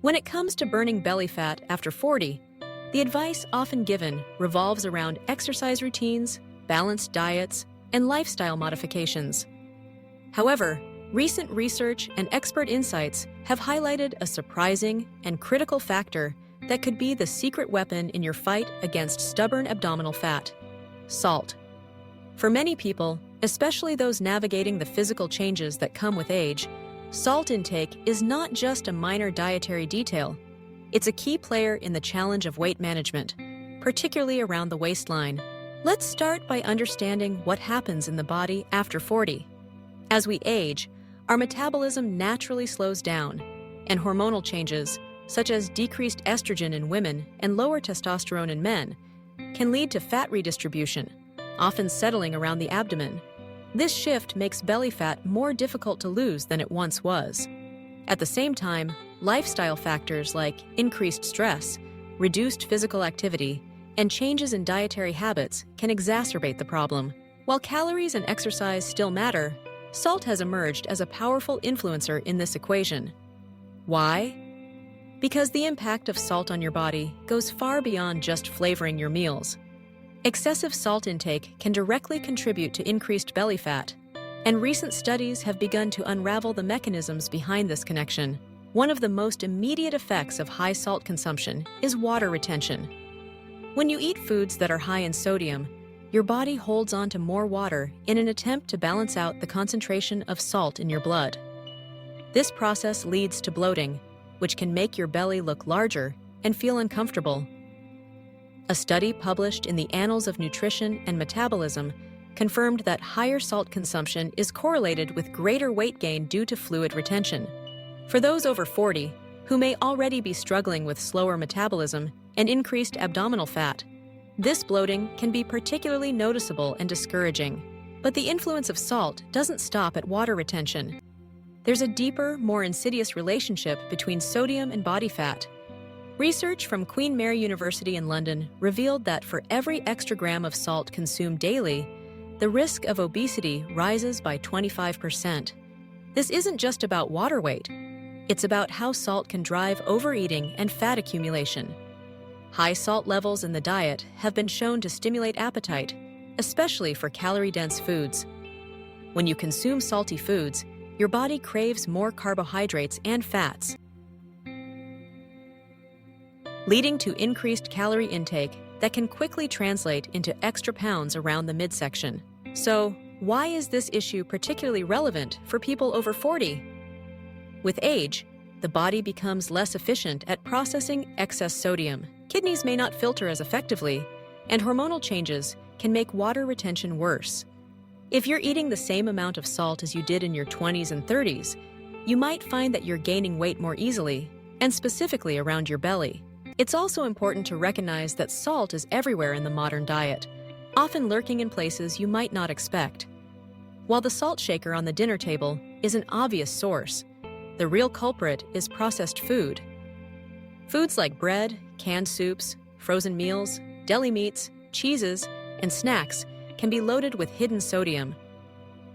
When it comes to burning belly fat after 40, the advice often given revolves around exercise routines, balanced diets, and lifestyle modifications. However, recent research and expert insights have highlighted a surprising and critical factor that could be the secret weapon in your fight against stubborn abdominal fat: salt. For many people, especially those navigating the physical changes that come with age, salt intake is not just a minor dietary detail. It's a key player in the challenge of weight management, particularly around the waistline. Let's start by understanding what happens in the body after 40. As we age, our metabolism naturally slows down, and hormonal changes, such as decreased estrogen in women and lower testosterone in men, can lead to fat redistribution, often settling around the abdomen. This shift makes belly fat more difficult to lose than it once was. At the same time, lifestyle factors like increased stress, reduced physical activity, and changes in dietary habits can exacerbate the problem. While calories and exercise still matter, salt has emerged as a powerful influencer in this equation. Why? Because the impact of salt on your body goes far beyond just flavoring your meals. Excessive salt intake can directly contribute to increased belly fat, and recent studies have begun to unravel the mechanisms behind this connection. One of the most immediate effects of high salt consumption is water retention. When you eat foods that are high in sodium, your body holds on to more water in an attempt to balance out the concentration of salt in your blood. This process leads to bloating, which can make your belly look larger and feel uncomfortable. A study published in the Annals of Nutrition and Metabolism confirmed that higher salt consumption is correlated with greater weight gain due to fluid retention. For those over 40, who may already be struggling with slower metabolism and increased abdominal fat, this bloating can be particularly noticeable and discouraging. But the influence of salt doesn't stop at water retention. There's a deeper, more insidious relationship between sodium and body fat. Research from Queen Mary University in London revealed that for every extra gram of salt consumed daily, the risk of obesity rises by 25%. This isn't just about water weight. It's about how salt can drive overeating and fat accumulation. High salt levels in the diet have been shown to stimulate appetite, especially for calorie-dense foods. When you consume salty foods, your body craves more carbohydrates and fats, leading to increased calorie intake that can quickly translate into extra pounds around the midsection. So, why is this issue particularly relevant for people over 40? With age, the body becomes less efficient at processing excess sodium. Kidneys may not filter as effectively, and hormonal changes can make water retention worse. If you're eating the same amount of salt as you did in your 20s and 30s, you might find that you're gaining weight more easily, and specifically around your belly. It's also important to recognize that salt is everywhere in the modern diet, often lurking in places you might not expect. While the salt shaker on the dinner table is an obvious source, the real culprit is processed food. Foods like bread, canned soups, frozen meals, deli meats, cheeses, and snacks can be loaded with hidden sodium.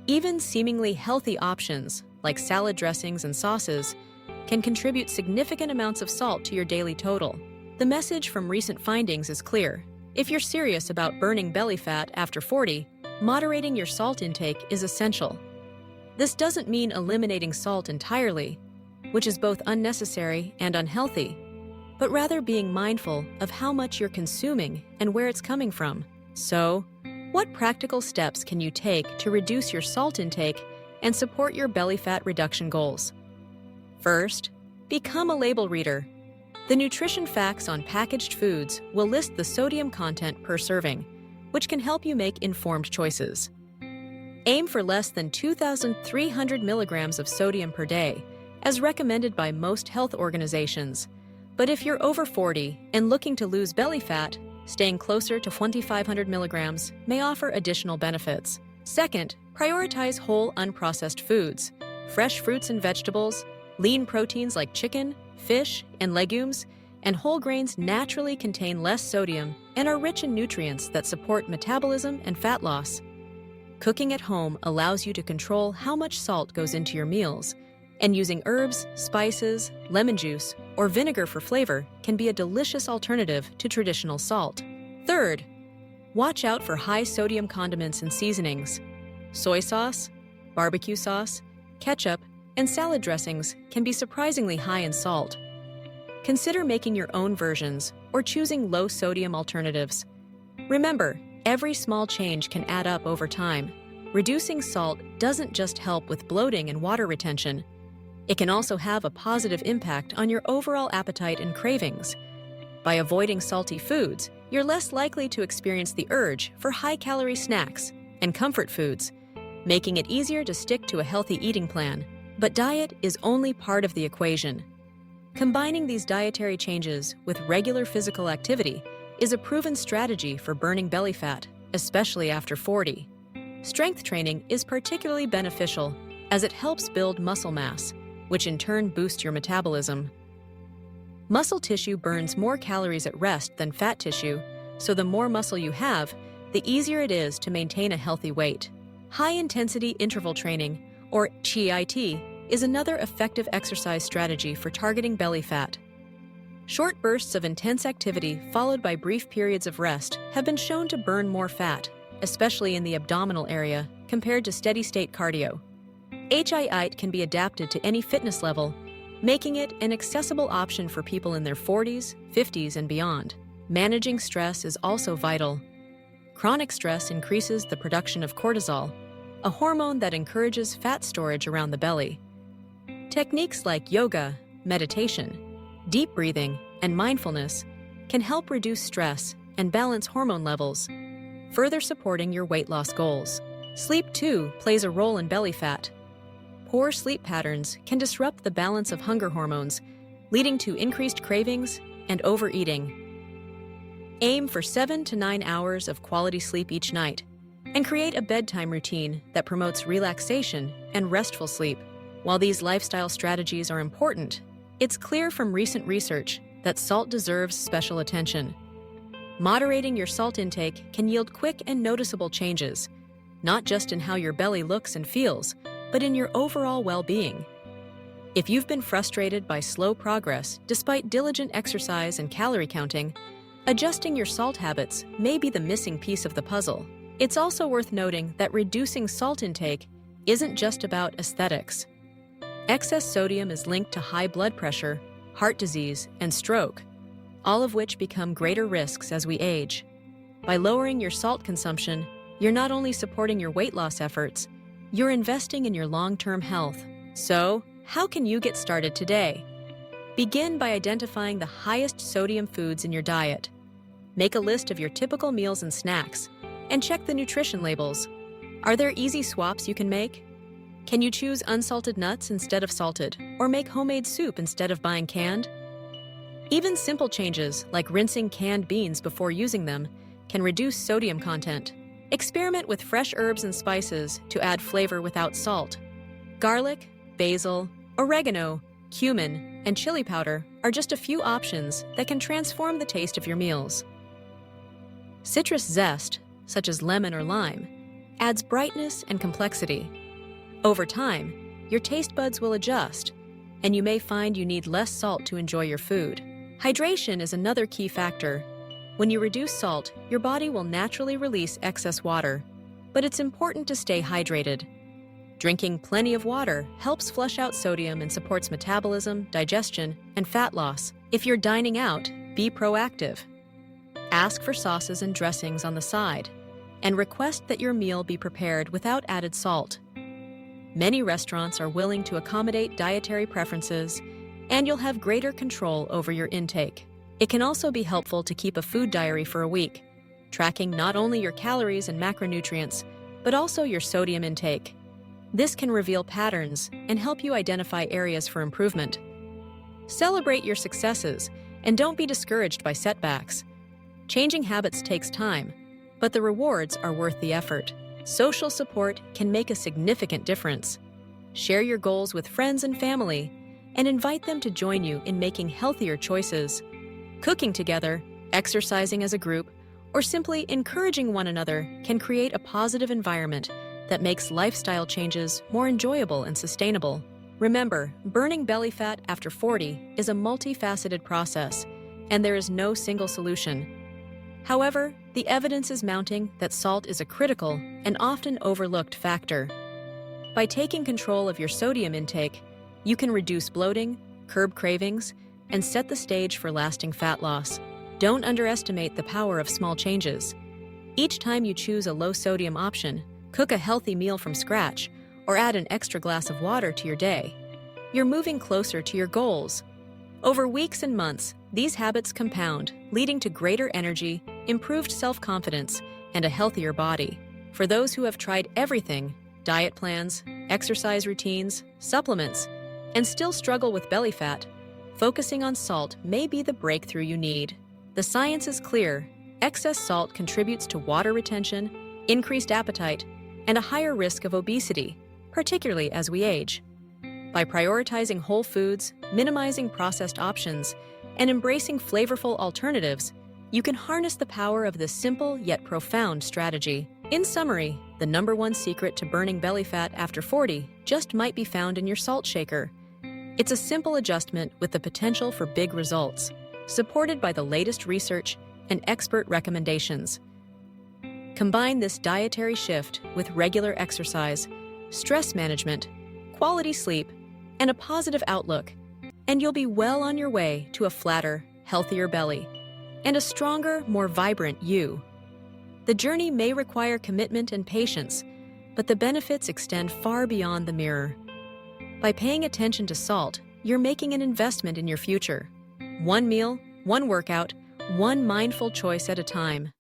Even seemingly healthy options, like salad dressings and sauces, can contribute significant amounts of salt to your daily total. The message from recent findings is clear. If you're serious about burning belly fat after 40, moderating your salt intake is essential. This doesn't mean eliminating salt entirely, which is both unnecessary and unhealthy, but rather being mindful of how much you're consuming and where it's coming from. So, what practical steps can you take to reduce your salt intake and support your belly fat reduction goals? First, become a label reader. The nutrition facts on packaged foods will list the sodium content per serving, which can help you make informed choices. Aim for less than 2,300 milligrams of sodium per day, as recommended by most health organizations. But if you're over 40 and looking to lose belly fat, staying closer to 2,500 milligrams may offer additional benefits. Second, prioritize whole unprocessed foods. Fresh fruits and vegetables, lean proteins like chicken, fish, and legumes, and whole grains naturally contain less sodium and are rich in nutrients that support metabolism and fat loss. Cooking at home allows you to control how much salt goes into your meals, And using herbs, spices, lemon juice, or vinegar for flavor can be a delicious alternative to traditional salt. Third, watch out for high-sodium condiments and seasonings. Soy sauce, barbecue sauce, ketchup, and salad dressings can be surprisingly high in salt. Consider making your own versions or choosing low-sodium alternatives. Remember, every small change can add up over time. Reducing salt doesn't just help with bloating and water retention. It can also have a positive impact on your overall appetite and cravings. By avoiding salty foods, you're less likely to experience the urge for high-calorie snacks and comfort foods, making it easier to stick to a healthy eating plan. But diet is only part of the equation. Combining these dietary changes with regular physical activity is a proven strategy for burning belly fat, especially after 40. Strength training is particularly beneficial as it helps build muscle mass, which in turn boosts your metabolism. Muscle tissue burns more calories at rest than fat tissue, so the more muscle you have, the easier it is to maintain a healthy weight. High-intensity interval training, or HIIT, is another effective exercise strategy for targeting belly fat. Short bursts of intense activity followed by brief periods of rest have been shown to burn more fat, especially in the abdominal area, compared to steady-state cardio. HIIT can be adapted to any fitness level, making it an accessible option for people in their 40s, 50s, and beyond. Managing stress is also vital. Chronic stress increases the production of cortisol, a hormone that encourages fat storage around the belly. Techniques like yoga, meditation, deep breathing, and mindfulness can help reduce stress and balance hormone levels, further supporting your weight loss goals. Sleep, too, plays a role in belly fat. Poor sleep patterns can disrupt the balance of hunger hormones, leading to increased cravings and overeating. Aim for 7 to 9 hours of quality sleep each night, and create a bedtime routine that promotes relaxation and restful sleep. While these lifestyle strategies are important, it's clear from recent research that salt deserves special attention. Moderating your salt intake can yield quick and noticeable changes, not just in how your belly looks and feels, but in your overall well-being. If you've been frustrated by slow progress despite diligent exercise and calorie counting, adjusting your salt habits may be the missing piece of the puzzle. It's also worth noting that reducing salt intake isn't just about aesthetics. Excess sodium is linked to high blood pressure, heart disease, and stroke, all of which become greater risks as we age. By lowering your salt consumption, you're not only supporting your weight loss efforts, you're investing in your long-term health. So, how can you get started today? Begin by identifying the highest sodium foods in your diet. Make a list of your typical meals and snacks, and check the nutrition labels. Are there easy swaps you can make? Can you choose unsalted nuts instead of salted, or make homemade soup instead of buying canned? Even simple changes, like rinsing canned beans before using them, can reduce sodium content. Experiment with fresh herbs and spices to add flavor without salt. Garlic, basil, oregano, cumin, and chili powder are just a few options that can transform the taste of your meals. Citrus zest, such as lemon or lime, adds brightness and complexity. Over time, your taste buds will adjust, and you may find you need less salt to enjoy your food. Hydration is another key factor. When you reduce salt, your body will naturally release excess water, but it's important to stay hydrated. Drinking plenty of water helps flush out sodium and supports metabolism, digestion, and fat loss. If you're dining out, be proactive. Ask for sauces and dressings on the side, and request that your meal be prepared without added salt. Many restaurants are willing to accommodate dietary preferences, and you'll have greater control over your intake. It can also be helpful to keep a food diary for a week, tracking not only your calories and macronutrients, but also your sodium intake. This can reveal patterns and help you identify areas for improvement. Celebrate your successes and don't be discouraged by setbacks. Changing habits takes time, but the rewards are worth the effort. Social support can make a significant difference. Share your goals with friends and family, and invite them to join you in making healthier choices. Cooking together, exercising as a group, or simply encouraging one another can create a positive environment that makes lifestyle changes more enjoyable and sustainable. Remember, burning belly fat after 40 is a multifaceted process, and there is no single solution. However, the evidence is mounting that salt is a critical and often overlooked factor. By taking control of your sodium intake, you can reduce bloating, curb cravings, and set the stage for lasting fat loss. Don't underestimate the power of small changes. Each time you choose a low-sodium option, cook a healthy meal from scratch, or add an extra glass of water to your day, you're moving closer to your goals. Over weeks and months, these habits compound, leading to greater energy, improved self-confidence, and a healthier body. For those who have tried everything, diet plans, exercise routines, supplements, and still struggle with belly fat, focusing on salt may be the breakthrough you need. The science is clear. Excess salt contributes to water retention, increased appetite, and a higher risk of obesity, particularly as we age. By prioritizing whole foods, minimizing processed options, and embracing flavorful alternatives, you can harness the power of this simple yet profound strategy. In summary, the #1 secret to burning belly fat after 40 just might be found in your salt shaker. It's a simple adjustment with the potential for big results, supported by the latest research and expert recommendations. Combine this dietary shift with regular exercise, stress management, quality sleep, and a positive outlook, and you'll be well on your way to a flatter, healthier belly and a stronger, more vibrant you. The journey may require commitment and patience, but the benefits extend far beyond the mirror. By paying attention to salt, you're making an investment in your future. One meal, one workout, one mindful choice at a time.